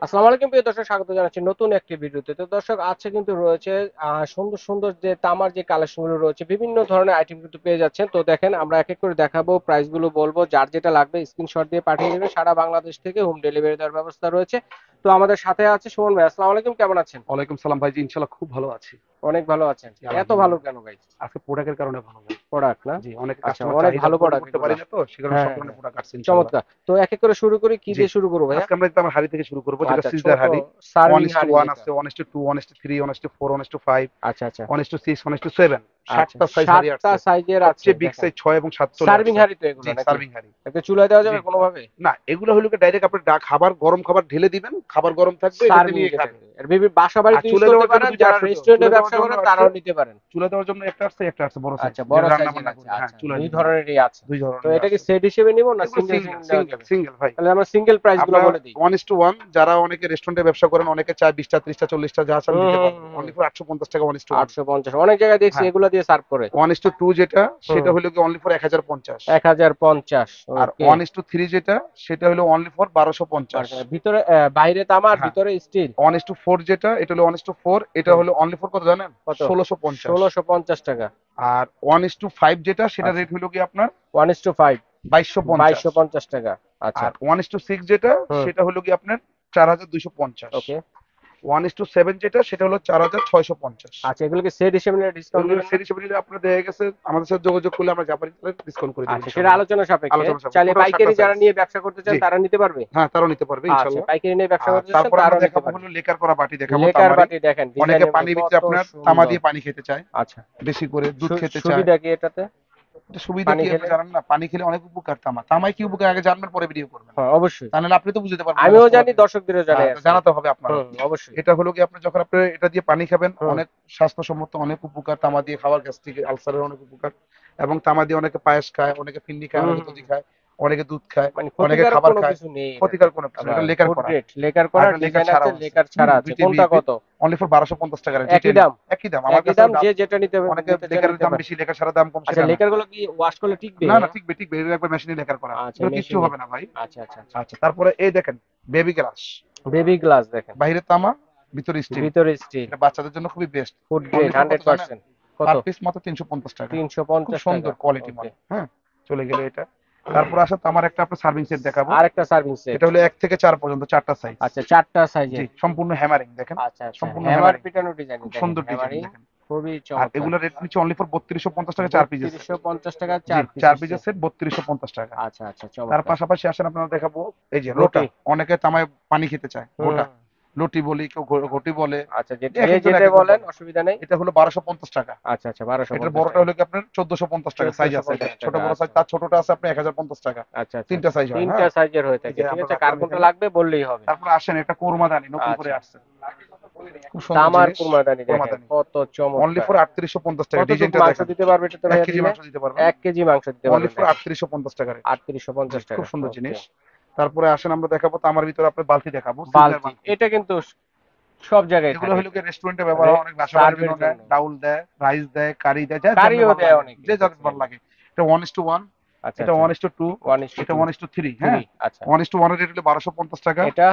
আসসালামু আলাইকুম প্রিয় দর্শক, স্বাগত জানাচ্ছি নতুন একটি ভিডিওতে। তো দর্শক, আজকে কিন্তু রয়েছে সুন্দর সুন্দর যে তামার যে কালেকশন গুলো রয়েছে, বিভিন্ন ধরনের আইটেম কিন্তু পেয়ে যাচ্ছেন। তো দেখেন, আমরা এক এক করে দেখাবো, প্রাইস গুলো বলবো, যার যেটা লাগবে স্ক্রিনশট দিয়ে পাঠিয়ে দেবেন। সারা বাংলাদেশ থেকে হোম ডেলিভারি দেওয়ার ব্যবস্থা রয়েছে। তো আমাদের সাথে আছে সুমন ভাই। আসসালামু আলাইকুম, কেমন আছেন? ওয়ালাইকুম সালাম ভাইজি, ইনশাল্লাহ খুব ভালো আছি। অনেক ভালো আছেন? জি এত ভালো আলহামদুলিল্লাহ। কেন ভাই? আজকে প্রোডাক্টের কারণে ভালো ভাই। প্রোডাক্ট না? জি, অনেক আচ্ছা, কাস্টমার অনেক চাহিদা ভালো পূরণ প্রোডাক্ট করতে পারি এগুলা। না, তো সে কারণে হ্যাঁ সব হ্যাঁ ধরনের হ্যাঁ, প্রোডাক্ট আসছে ইনশাল্লাহ। চমৎকার। তো এক এক করে শুরু করি, কি জি, দিয়ে শুরু করবো ভাইয়া? আজকে আমরা যদি আমার হাড়ি থেকে শুরু করবো, যেটা আচ্ছা, সিজদার ছোট হাড়ি। সার্ভিং হাঁড়ি 1:1 যেটা। আছে, 1:2, 1:3, 1:4, 1:5, আচ্ছা আচ্ছা 1:6, 1:7, আচ্ছা, 7টা সাইজ হাড়ি 7টা আসছে। সাইজের আছে সবচেয়ে বিগ দেখেন। সাইজ 6 এবং 7 চলে সার্ভিং আসছে। হাঁড়ি তো এগুলো জি, নাকি? সার্ভিং হাড়ি। একটা চুলায় দেওয়া জি, যাবে কোনোভাবে? না এগুলো হলো ডাইরেক্ট আপনি খাবার, গরম খাবার ঢেলে দিবেন, খাবার গরম থাকবে, এটাতে সার্ভিং নিয়ে খাবেন। যেটাকে আর বাসা আর বাড়িতে ইউজ চুলে করতে দেওয়ার জন্য পারেন, দুইটা যারা আসছে, তো রেস্টুরেন্টে চুলে দেওয়ার ব্যবসা জন্য করেন আসছে, তারাও নিতে পারেন। চুলে দেওয়ার জন্য একটা আসছে, একটা আসছে বড় সাইজ, আচ্ছা, বড় যেটা রান্না সাইজের বান্না আছে। করবে। হ্যাঁ, আচ্ছা, চুলার দুই জন্য ধরনেরই আছে। দুই তো ধরনের এটা কি আছে। সেট হিসেবে নিব না এগুলো সিঙ্গেল সিঙ্গেল সিঙ্গেল নেওয়া সিঙ্গেল যাবে? সিঙ্গেল ভাই। তাহলে আমরা সিঙ্গেল প্রাইস গুলো আপনার বলে দিই। 1:1, যারা অনেকে রেস্টুরেন্টে ব্যবসা করেন, অনেকে চায় 20টা 30টা 40টা যা চান দিতে পারবে, হুম। অনলি ফর 850 টাকা 1:1। 850, অনেক জায়গায় দেখছি হ্যাঁ, এগুলো দিয়ে সার্ভ করে। 1:2 যেটা, হুম। সেটা হলো কি অনলি ফর 1050। 1050, আর ওকে। 1:3 যেটা, সেটা হলো অনলি ফর 1250। ভিতরে বাইরে তামা আর হ্যাঁ, ভিতরে স্টিল। 1:4 যেটা, এটা হলো 1:4, এটা হুম। হলো অনলি ফর কত জানেন? কত? 1650। 1650 টাকা। আর 1:5 যেটা, সেটা আচ্ছা, রেট হলো কি আপনার 1:5, 2250। 2250 টাকা। আচ্ছা। আর 1:6 যেটা, হুম। সেটা হলো কি আপনার 4250। ওকে। 1:7 যেটা, সেটা হলো 4650। আচ্ছা, এগুলোকে সেট হিসেবে নিলে ডিসকাউন্ট এগুলো দিবেন না? সেট হিসেবে নিলে আপনার দেখা গেছে আমাদের সাথে যোগাযোগ করলে আমরা যা পারি ডিসকাউন্ট করে দেবো আচ্ছা, সেটা ইনশাল্লাহ। আলোচনা সাপেক্ষে। আলোচনা সাপেক্ষে, চাইলে টোটাল 7টা পাইকারি যারা সাইজ। নিয়ে ব্যবসা করতে চান জি, তারা নিতে পারবে? হ্যাঁ, তারাও নিতে পারবে আচ্ছা, ইনশাল্লাহ। পাইকারি নিয়ে ব্যবসা আর করতে চান তারপরে আমরা তারাও নিতে দেখাবো পারবে। হলো লেকার করা বাটি, দেখাবো লেকার তামারি। বাটি দেখেন, অনেকে ডিজাইনেবল পানির ভিতরে কত আপনার তামা সুন্দর। দিয়ে পানি খেতে চায়, আচ্ছা, বেশি করে দুধ খেতে চায়। সুবিধা কি এটাতে? এটা সুবিধা পানি কি আপনি খেলে? জানেন না? পানি খেলে অনেক উপকার। তামায় কি উপকার আগে জানবেন, পরে ভিডিও করবেন। হ্যাঁ, অবশ্যই। তা নাহলে আপনি তো বুঝতে পারবেন না আমিও জানি, কাস্টমারকে। দর্শকদেরও জানাই তো আজকে। জানাতে হবে আপনারও। হুম, অবশ্যই। এটা হলো কি আপনি যখন আপনি এটা দিয়ে পানি খাবেন, হুম। অনেক স্বাস্থ্যসম্মত, অনেক উপকার। তামা দিয়ে খাওয়ার, গ্যাস্ট্রিক আলসারের অনেক উপকার। এবং তামা দিয়ে অনেকে পায়েস খায়, অনেকে ফিন্নি খায়, হুম অনেকে হুম দধি হুম। খায়, অনেকে দুধ খায়, মানে অনেকে ক্ষতিকারক খাবার কোনো খায়। কিছু নেই এটাতে। ক্ষতিকর কোনো কিছু না, আবার এটা লেকার ফুড করা। গ্রেড, লেকার আর করা, এটা লেকার ডিজাইন আছে, ছাড়াও আছে। লেকার ছাড়া আছে। দুইটা কোনটা বিএপি, কত? অনলি ফর 1250 টাকা একই ডিটেইল। দাম? একই দাম আমার একই কাছে দাম, যে দাম। যেটা নিতে অনেকে নিতে চান লেকারের নিতে দাম পারে। বেশি, লেকার ছাড়া দাম কম, আচ্ছা, সেটা না। লেকার গুলো কি ওয়াশ করলে টিকবে? না না, টিকবে টিকবে, এটা একবার মেশিনে লেকার করা। আচ্ছা, এগুলো কিচ্ছু মেশিনে। হবে না ভাই। আচ্ছা আচ্ছা আচ্ছা। আচ্ছা, তারপরে এই দেখেন, বেবি গ্লাস। বেবি গ্লাস দেখেন, বাইরে তামা, ভিতরে স্টিল। ভিতরে স্টিল, এটা বাচ্চাদের জন্য খুবই best. Food only grade for কত জানেন? 100%। কত? পার পিস মাত্র 350 টাকা। খুব 350 টাকা। সুন্দর কোয়ালিটি ওকে। মাল। হ্যাঁ, চলে গেল এটা। তারপর আসা তামার একটা আপনার সার্ভিং সেট দেখাবো। আরেকটা সার্ভিং সেট। এটা হলো 1 থেকে 4 পর্যন্ত, 4টা সাইজ। আচ্ছা, 4টা জি, সাইজের। সম্পূর্ণ হ্যামারিং দেখেন। আচ্ছা আচ্ছা, সম্পূর্ণ হ্যামার হ্যামারিং, পিটানো ডিজাইন খুব দেখেন, সুন্দর ডিজাইন হ্যামারিং। দেখেন। খুবই আর চমৎকার। এগুলোর রেট নিচ্ছে অনলি ফর 3250 টাকা, 4 পিসের সেট। 3250 টাকা জি, 4 4 পিসের পিসের সেট। সেট 3250 টাকা। আচ্ছা আচ্ছা, তার চমৎকার। পাশাপাশি আসেন আপনারা দেখাবো এই যে লোটা। লটি। অনেকে তামায় পানি খেতে চায়, হুম। গোটা। লটি বলি, কেউ ঘটি বলে। আচ্ছা, এক যে একজন যেটা এক একজন বলেন, বলে। অসুবিধা নেই। এটা হলো 1250 টাকা। আচ্ছা আচ্ছা, বারোশো এটার পঞ্চাশ বড়টা টাকা হলো কি আপনার 1450 টাকা, সাইজ চোদ্দশো আছে এটা। পঞ্চাশ ছোট টাকা বড় সাইজ, আচ্ছা তার ছোটটা আছে আপনার 1050 টাকা। আচ্ছা আচ্ছা তিনটা আচ্ছা, সাইজ হয়। তিনটা হ্যাঁ, সাইজের হয়ে এই থাকে, যে ঠিক আমরা আছে, কার রাখলাম কোনটা এখানে। লাগবে বললেই হবে। তারপর আসেন, একটা কোরমাদানি নতুন করে আচ্ছা, আসছে, খুব সুন্দর তামার জিনিস। কুরমাদানি দেখেন, কোরমাদানি কত অনলি চমৎকার। ফর 3850 টাকা। কতটুকু ডিজাইনটা মাংস দেখেন। দিতে পারবে এটাতে 1 ভাইয়া কেজি দিলে? মাংস দিতে পারবেন। 1 কেজি মাংস দিতে অনলি পারবেন ফর দেখেন। 3850 টাকা রেট। আটত্রিশশো জি, পঞ্চাশ খুব টাকা সুন্দর ওকে। জিনিস। তারপরে আসেন আমরা দেখাবো তামার ভিতরে আপনার বালতি দেখাবো, সিলভার বালতি, বালতি। এটা কিন্তু সব জায়গায় এগুলো থাকে। হলো কি রেস্টুরেন্টে ব্যবহার হয়, অনেক বাসা বাড়ির সার্ভের জন্য নেয়, জন্য। ডাউল দেয়, রাইস দেয়, কারি দেয়, যার যেমন কারিও ভালো দেয় লাগে, অনেকে যে যার দেখছি ভালো আমি। লাগে। এটা 1:1, আচ্ছা এটা আচ্ছা। 1:2, ওয়ান ইস টু এটা টু 1:3। হ্যাঁ, থ্রি আচ্ছা। 1:1 এর রেট হলো 1250 টাকা, এটা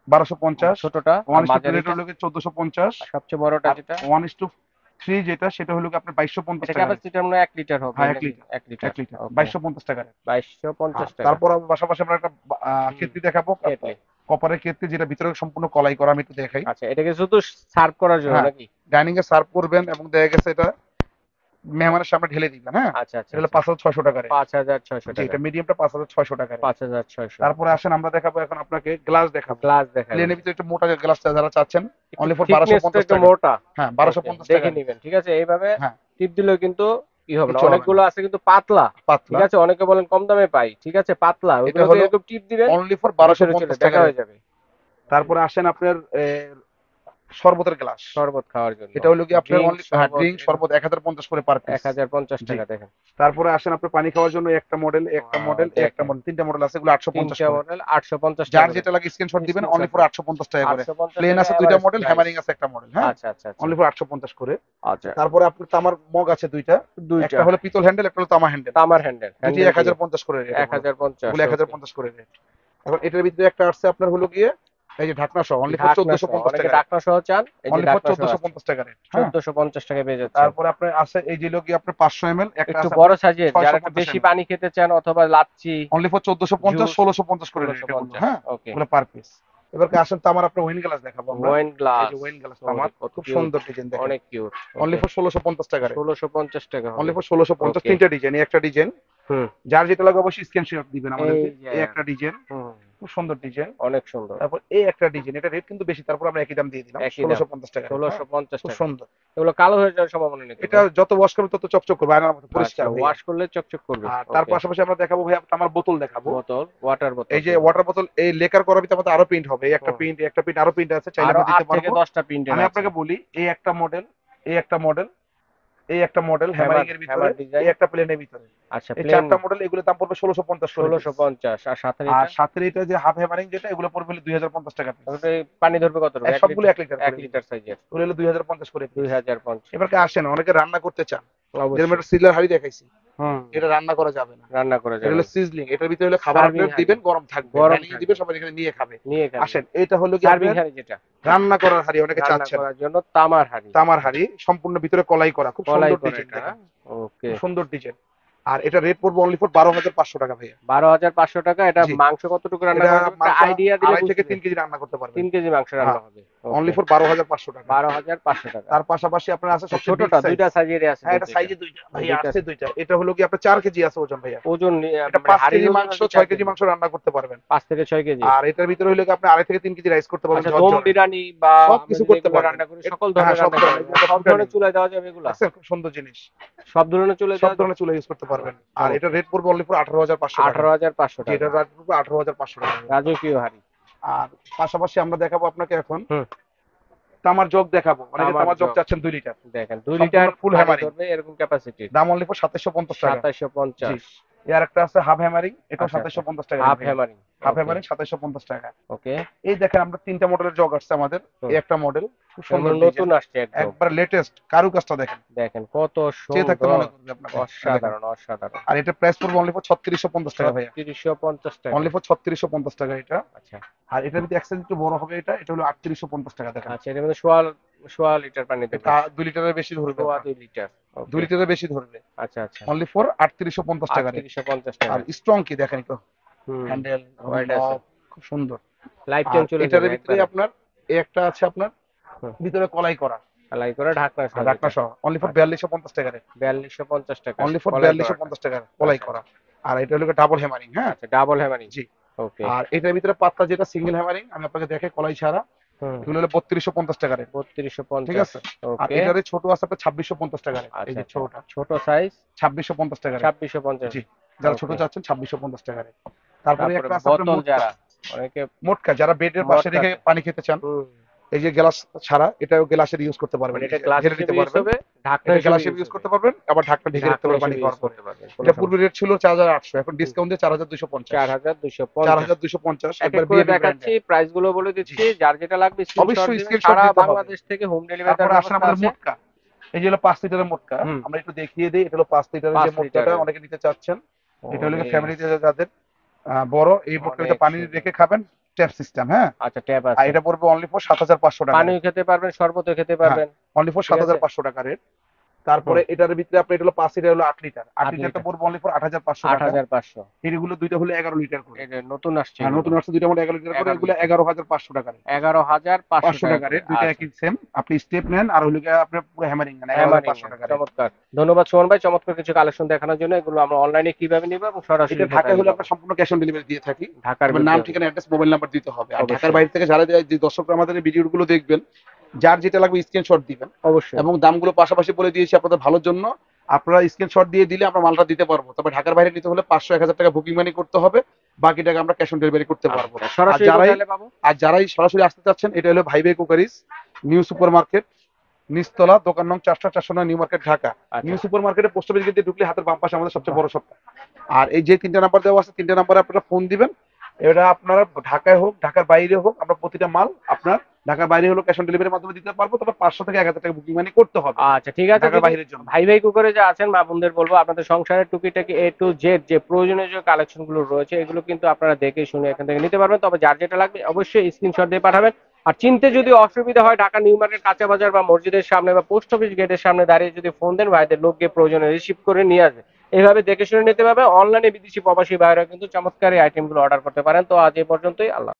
1250। ছোটটা আর 1:2 রেট মাঝারিটা হলো কি 1450। আর সবচেয়ে বড়টা আর যেটা? 1:3 যেটা, সেটা হলো কি আপনার 2250 এটা টাকা রেট। ক্যাপাসিটার মনে হয় 1 লিটার হবে হ্যাঁ, 1 নাকি? লিটার। 1 লিটার। 1 লিটার ওকে। 2250 টাকা রেট। 2250 টাকা। তারপর পাশাপাশি আমরা একটা হুম। কেটলি দেখাবো, কেটলি। কপারের কেটলি, যেটা ভিতরে সম্পূর্ণ কলাই করা, আমি একটু দেখাই। আচ্ছা, এটাকে শুধু সার্ভ করার জন্য হ্যাঁ, নাকি? ডাইনিং এ সার্ভ করবেন এবং দেখা গেছে এটা মেহমানের সামনে ঢেলে দিবেন। হ্যাঁ, আচ্ছা আচ্ছা এটা হলো আচ্ছা। 5600 টাকা রেট। 5600 জি, টাকা এটা মিডিয়ামটা 5600 টাকা রেট। 5600। তারপরে আসেন আমরা দেখাবো এখন আপনাকে গ্লাস দেখাবো। গ্লাস দেখাবেন? প্লেনের ভিতরে একটু মোটা গ্লাসটা যারা চাচ্ছেন, একটু অনলি ফর বারোশো থিকনেসটা পঞ্চাশ একটু টাকা মোটা। হ্যাঁ, বারোশো ওকে, পঞ্চাশ টাকা দেখে রেট। নিবেন, ঠিক আছে, এইভাবে হ্যাঁ, টিপ দিলেও কিন্তু কি হবে না। কিচ্ছু হবে না, অনেকগুলো আছে কিন্তু পাতলা। ঠিক পাতলা। আছে, অনেকে বলেন কম দামে পাই, ঠিক আছে, পাতলা, এটা ওইগুলোকে হলো এরকম টিপ দিবেন, অনলি ফর বারোশো ভিতরে চলে পঞ্চাশ টাকা দেখা রেট। হয়ে যাবে। তারপরে আসেন আপনার শরবতের গ্লাস। শরবত খাওয়ার জন্য। এটা হলো কি আপনার ড্রিঙ্ক অনলি, হ্যাঁ, শরবত ড্রিঙ্ক শরবত 1050 করে পার পিস। 1050 টাকা জি, দেখেন। তারপরে আসেন আপনার পানি খাওয়ার জন্য একটা মডেল, একটা ওয়াও, মডেল, একটা দেখেন, মডেল, তিনটা মডেল আছে, এগুলো 850 তিনটা করে। মডেল 850 টাকা যার করে। যেটা লাগে স্ক্রিনশট দিবেন, অনলি স্ক্রিনশট ফর দিন। 850 টাকা করে। 850 প্লেন টাকা আছে দুইটা এভারেজ মডেল, প্রাইস। হ্যামারিং আছে একটা মডেল। হ্যাঁ, আচ্ছা আচ্ছা আচ্ছা অনলি ফর 850 করে। আচ্ছা। তারপরে আপনার তামার মগ আছে দুইটা, দুইটা একটা হলো পিতল হ্যান্ডেল, একটা হলো তামা হ্যান্ডেল। তামার হ্যান্ডেল, দুটি হ্যান্ডেল দিয়ে 1050 করে রেট। এগুলো 1050। এগুলো ওকে। 1050 করে রেট। এখন এটার ভিতরে একটা আসছে আপনার হলো গিয়ে এই যে ঢাকনা সহ অনলি ফর ঢাকনা সহ, 1450 অনেকে টাকা, ঢাকনা সহ চান, এই যে অনলি ফর ঢাকনা সহ আছে 1450 টাকা রেট। হ্যাঁ, 1450 টাকায় পেয়ে যাচ্ছেন। তারপরে আপনার আছে এই যে লোকি আপনার 500 ml, একটা একটু আছে বড় আপনার সাইজের, যারা একটু 650 বেশি ml, পানি খেতে চান অথবা লাচ্ছি অনলি ফর 1450, জুস 1650 করে রেট এগুলো। 1650। হ্যাঁ, ওকে। এগুলো পার পিস। এবার আসেন তামার আপনার ওয়াইন গ্লাস দেখাবো আমরা। ওয়াইন এই যে গ্লাস, ওয়াইন গ্লাস ওরে তামার, কত খুব কিউট, সুন্দর ডিজাইন দেখেন, অনেক কিউট। অনলি ওকে, ফর 1650 টাকা রেট, 1650 টাকা অনলি হবে। ফর 1650। ওকে। তিনটা ডিজাইন, এই একটা ডিজাইন, হুম। যার যেটা লাগে অবশ্যই স্ক্রিনশট দিবেন এই আমাদেরকে। যে, এই একটা ডিজাইন, হুম, খুব সুন্দর ডিজাইন। অনেক সুন্দর। তারপর এই একটা ডিজাইন, এটা রেট কিন্তু বেশি, তারপর আমরা একই দাম দিয়ে দিলাম, একই দাম, 1650 টাকা রেট। হ্যাঁ, 1650 খুব টাকা। সুন্দর। এগুলো কালো হয়ে যাওয়ার সম্ভাবনা নেই তো এটা ভাই? যত ওয়াশ করবে তত চকচক করবে, আয়নার মতো আচ্ছা, পরিষ্কার ভাইয়া। ওয়াশ করলে চকচক করবে। আর তার ওকে। পাশাপাশি আমরা দেখাবো ভাই আমার বোতল দেখাবো। বোতল, ওয়াটার বোতল এই যে যেগুলো। ওয়াটার বোতল, এই লেকার করার ভিতরে আমাদের আরো প্রিন্ট হবে, এই একটা হুম। প্রিন্ট, একটা প্রিন্ট, আরো প্রিন্ট আছে, চাইলে আরো আমরা 8 দিতে থেকে পারবো। 10টা প্রিন্টের আমি আছে। আপনাকে বলি, এই একটা মডেল, এই একটা মডেল, এই একটা মডেল হ্যামারিং হ্যামার, এর ভিতরে, হ্যামার এই ডিজাইন। একটা প্লেনের ভিতরে, আচ্ছা, এই প্লেন চারটা মডেল, এগুলোর দাম পড়বে 1650 করে পিস। 1650। আর সাথে আর এটা সাথে এটা যে হাফ হ্যামারিং যেটা, এগুলো পড়বে হলো 2050 টাকা পিস। ওটা পানি ধরবে কতটুকু? 1 সবগুলো লিটার? 1 লিটার 1 করে এগুলো, লিটার সাইজের। ওগুলো হলো 2050 করে পিস। 2050। এবার আসেন, অনেকে রান্না করতে চান, যেরকম অবশ্যই। একটা সিলার হাড়ি দেখাইছি, হুম। এটা রান্না করা যাবে না, রান্না করা এটা যাবে হলো না। সিজলিং, এটার ভিতরে হলো খাবার সার্ভিং আপনার হাঁড়ি, দিবেন, গরম থাকবে, গরম বানিয়ে দিবেন, থাকবে, সবাই এখানে নিয়ে খাবে। নিয়ে খাবে। আসেন, এটা হলো কি সার্ভিং আপনার হাঁড়ি যেটা রান্না করার হাড়ি, অনেকে রান্না চাচ্ছেন করার জন্য, তামার হাঁড়ি। তামার হাড়ি, সম্পূর্ণ ভিতরে কলাই করা, খুব কলাই সুন্দর করে ডিজাইন এটা না? দেখেন, ওকে। খুব সুন্দর ডিজাইন। আর এটা রেট পড়বে অনলি ফর 12,500 টাকা ভাইয়া। 12,500 টাকা। এটা জি, মাংস কতটুকু রান্না এটা করা যাবে? একটা মাংস আইডিয়া দিলে 2.5 থেকে বুঝবে। 3 কেজি রান্না করতে পারবেন। 3 কেজি মাংস রান্না হ্যাঁ, হবে। Only okay. ফর 12,500 টাকা। 12,500 টাকা। তার পাশাপাশি আপনার আছে সবচেয়ে বিগ ছোটটা সাইজ। দুইটা সাইজেরই আছে হ্যাঁ, এটা কিন্তু এটা। সাইজে দুইটা এই ভাইয়া, দুইটা আসছে দুইটা। এটা হলো কি আপনার 4 কেজি আছে ওজন ভাইয়া। ওজন এটা মানে 5 হাড়ির কেজি ওজন মাংস, হচ্ছে 6 4 কেজি কেজি। মাংস রান্না করতে পারবেন। 5 থেকে 6 কেজি। আর এটার ভিতরে হলো কি আপনি 2.5 থেকে 3 কেজি রাইস করতে পারবেন আচ্ছা, দম ঝরঝরে। বিরিয়ানি বা আমরা সবকিছু যদি করতে এগুলো পারবেন। রান্না করি, সকল ধরনের হ্যাঁ, সব রান্না করা ধরনের, যাবে। এটা সব ফুটানি। ধরনের চুলায় দেওয়া যাবে এগুলা? দেখছেন খুব সুন্দর জিনিস, সব ধরনের চুলায় সব দেওয়া যাবে? ধরনের চুলা ইউজ করতে পারবেন। আর এটা চমৎকার। রেট পড়বে অনলি ফর 18,500 টাকা। 18,500 জি, টাকা। এটা রেট পড়বে 18,500 টাকা। রাজকীয় হাড়ি। আর পাশাপাশি আমরা দেখাবো আপনাকে এখন হুম। তামার জগ দেখাবো, অনেকে তামার তামার জগ জগ। চাচ্ছেন 2 লিটার, দেখেন 2 সম্পূর্ণ লিটার ফুল পানি হ্যামারিং, ধরবে এরকম ক্যাপাসিটির। দাম অনলি ফর 2750 টাকা। জি, 2750। এর একটা আছে হাফ হ্যামারিং, এটাও আচ্ছা, আচ্ছা। 2750 টাকা রেট হাফ ভাইয়া। হ্যামারিং। Half okay. হ্যামারিং 2750 টাকা। ওকে। এই দেখেন আমরা 3টা মডেলের জগ আসছে আমাদের। হুম। এই একটা মডেল, খুব সুন্দর এমন নতুন ডিজাইন, আসছে একদম। একবার লেটেস্ট, কারুকাজটা দেখেন, দেখেন কত চেয়ে থাকতে সুন্দর। মনে করবে আপনাকে। এই দেখেন, অসাধারণ, অসাধারণ। আর এটা প্রাইস পড়বে অনলি ফর 3650 টাকা ভাইয়া, 3650 টাকা। অনলি ফর 3650 টাকা এটা। আচ্ছা। আর এটার ভিতরে এক্সেল একটু বড় হবে, এটা এটা হলো 3850 টাকা দেখেন। আচ্ছা, এর মধ্যে সোয়া সোয়া লিটার পানি দেবে। এটা 2 লিটারের বেশি ধরবে সোয়া আপনার, 2 লিটার। 2 ওকে। লিটারের বেশি ধরবে, আচ্ছা, আচ্ছা। অনলি ফর 3850 টাকা রেট। 3850 আর টাকা। স্ট্রং কি দেখেন একটু, হুম। হ্যান্ডেল, হোয়াইট আছে। লক, খুব সুন্দর। লাইফ আর টাইম চলে যাবে এটার ভিতরে একবারে। আপনার এই একটা আছে আপনার হুম। ভিতরে কলাই করা, সেলাই করে ঢাকনা সহ আর ঢাকনা যেটা। সহ, অনলি ফর আচ্ছা। 4250 টাকা রেট, 4250 টাকা অনলি ফর কলাই করাটা। 4250 টাকা কলাই আচ্ছা, করা। আচ্ছা। আর এটা হলো ডাবল হ্যামারিং। হ্যাঁ, আচ্ছা, ডাবল হ্যামারিং। জি। ওকে। আর এটার ভিতরে পাতলা যেটা সিঙ্গেল হ্যামারিং, আমি আপনাকে দেখে কলাই ছাড়া, হুম। এগুলো হলো 3250 টাকা রেট, ঠিক 3250। আছে। আর ওকে। এটারে ছোট আছে আপনার 2650 টাকা রেট, এই আচ্ছা, যে আচ্ছা। ছোটটা ছোট সাইজ 2650 টাকা রেট। 2650। জি, যারা ছোট ওকে। চাচ্ছেন 2650 টাকা রেট। তারপরে তারপরে একটা আছে আপনার বোতল মোটকা, যারা অনেকে মোটকা যারা বেডের পাশে মটকা রেখে আছে। পানি খেতে চান, হুম। এই যে গ্লাস ছাড়া এটাও গ্লাসের ইউজ করতে পারবেন, মানে এই এটা যে গ্লাস ঢেলে হিসেবে নিতে ইউজ পারবেন, হবে, ঢাকনা এটা হিসেবে গ্লাস ইউজ ইউজ হবে। করতে পারবেন, আবার ঢাকনা ঢেকে রাখতে ঢাকনা পারবেন পানি হিসেবে ইউজ খাওয়ার পরে। করতে পারবেন, কোনো এটা পূর্বে সমস্যা রেট ছিল 4800, এখন নেই। ডিসকাউন্ট দিয়ে 4250, 4250। 4250 এক এক একবার করে বিএবি দেখাচ্ছি, ব্র্যান্ডের। প্রাইস গুলো বলে জি, দিচ্ছি, যার যেটা লাগবে স্ক্রিনশট অবশ্যই দিবেন। স্ক্রিনশট সারা দিতে হবে। বাংলাদেশ থেকে হোম ডেলিভারি তারপরে দেওয়ার আসেন ব্যবস্থা আমাদের আছে। মোটকা, এই যে হলো 5 লিটারের মোটকা, হুম। আমরা একটু দেখিয়ে দিই। এটা হলো 5 লিটারের যে 5 মোটকাটা লিটারের। অনেকে নিতে চাচ্ছেন, এটা হলো ওরে ফ্যামিলিতে যাদের বড়, এই মোটকার অনেক ভিতরে পানি সুন্দর। রেখে খাবেন, ট্যাপ সিস্টেম। হ্যাঁ, আচ্ছা, ট্যাব আর আছে। এটা পড়বে অনলি ফর 7500 টাকা পানিও রেট। খেতে পারবেন, শরবতও খেতে হ্যাঁ, পারবেন। অনলি ফর ঠিক আছে। 7500 টাকা রেট। হুম। তারপরে এটার ভিতরে আপনি, এটা হলো 5 লিটার, হলো 8 লিটার, 8 8 লিটারটা লিটার। পড়বে অনলি ফর 8500 টাকা। 8500। এগুলো দুইটা হলো 11 লিটার করে। এটা নতুন আসছে হ্যাঁ, এগুলো। নতুন আসছে দুইটা মধ্যে 11 লিটার করে, 11 এগুলো লিটার। 11500 টাকা রেট। 11500 500 টাকা টাকা করে। রেট, দুইটা আচ্ছা। একই সেম। আপনি স্টেপ নেন আর হলো গিয়ে আপনার পুরো হ্যামারিং নেন, হ্যামারিং 11500 টাকা রেট। চমৎকার। ধন্যবাদ সুমন ভাই, চমৎকার কিছু কালেকশন দেখানোর জন্য। এগুলো আমরা অনলাইনে কিভাবে নিব এবং এটা সরাসরি ঢাকায় কোথায় হলে নিব? আমরা সম্পূর্ণ ক্যাশ অন ডেলিভারি দিয়ে থাকি। ঢাকার এবার মধ্যে নাম, হবে। ঠিকানা, অ্যাড্রেস, মোবাইল নাম্বার দিতে হবে। আর ঢাকার অবশ্যই। বাইরে থেকে যারা যে দর্শকরা আমাদের এই ভিডিওগুলো দেখবেন, যার যেটা লাগবে স্ক্রিনশট দিবেন, অবশ্যই। এবং দামগুলো পাশাপাশি বলে দিয়েছি আপনাদের ভালোর জন্য। আপনারা স্ক্রিনশট দিয়ে দিলে আমরা মালটা দিতে পারবো। তবে ঢাকার বাইরে নিতে হলে 500-1000 টাকা বুকিং মানি করতে হবে, বাকি টাকা আমরা ক্যাশ অন ডেলিভারি করতে পারবো। আচ্ছা, আর সরাসরি যারাই কোথায় এলে পাবো? সরাসরি আসতে চাচ্ছেন, এটা হলো ভাইবে কুকারিস, নিউ সুপার মার্কেট, নিচতলা, দোকান নং 409, নিউ মার্কেট, ঢাকা। আচ্ছা। নিউ সুপার মার্কেটে পোস্ট অফিস গেটে ঢুকলে হাতের বাম পাশে আমাদের সবচেয়ে বড় শপটা। আর এই যে 3টা নাম্বার দেওয়া আছে, 3টা নাম্বারে আপনারা ফোন দিবেন। এটা আপনারা ঢাকায় হোক, ঢাকার বাইরে হোক, আমরা প্রতিটা মাল আপনার ঢাকার বাইরে হলো ক্যাশ অন ডেলিভারির মাধ্যমে দিতে পারবো, তবে 500 থেকে 1000 টাকা বুকিং মানি করতে হবে আচ্ছা ঠিক আছে। ঢাকার যদি বাইরের জন্য। ভাই ভাই কুকারে যে আছেন মা বোনদের বলবো, আপনাদের সংসারের টুকিটাকি এ টু জেড যে প্রয়োজনীয় যে কালেকশন গুলো রয়েছে এগুলো কিন্তু আপনারা দেখে শুনে এখান থেকে নিতে পারবেন। তবে যার যেটা লাগবে অবশ্যই স্ক্রিনশট দিয়ে পাঠাবেন। আর চিনতে যদি অসুবিধা হয়, ঢাকা নিউ মার্কেট কাঁচা বাজার বা মসজিদের সামনে বা পোস্ট অফিস গেটের সামনে দাঁড়িয়ে যদি ফোন দেন, ভাইদের লোক গিয়ে প্রয়োজনে রিসিভ করে নিয়ে আসবে। এইভাবে দেখে শুনে নিতে পারবে। অনলাইনে বিদেশি প্রবাসী ভাইরা কিন্তু চমৎকার এই আইটেমগুলো অর্ডার করতে পারেন। তো আজ এই পর্যন্তই, আল্লাহ।